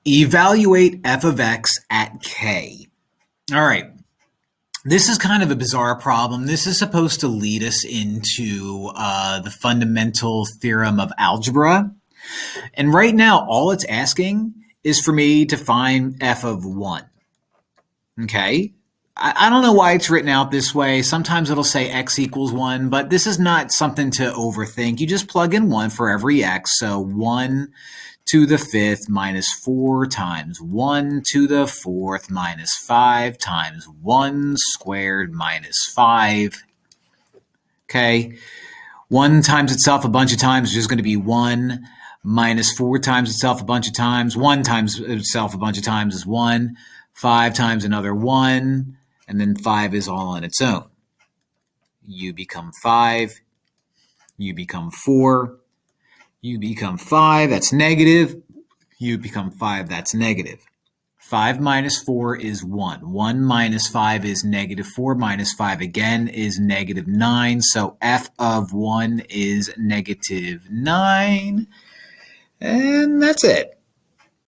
Evaluate f of x at k. All right. This is kind of a bizarre problem. This is supposed to lead us into the fundamental theorem of algebra. And right now, all it's asking is for me to find f of 1. Okay? I don't know why it's written out this way. Sometimes it'll say x equals 1, but this is not something to overthink. You just plug in 1 for every x. So 1 to the 5th minus 4 times 1 to the 4th minus 5 times 1 squared minus 5. Okay? 1 times itself a bunch of times is just going to be 1 minus 4 times itself a bunch of times. 1 times itself a bunch of times is 1. 5 times another 1. And then 5 is all on its own. You become 5. You become 4. You become 5. That's negative. You become 5. That's negative. 5 minus 4 is 1. 1 minus 5 is negative 4 minus 5 again is negative 9. So f of 1 is negative 9. And that's it.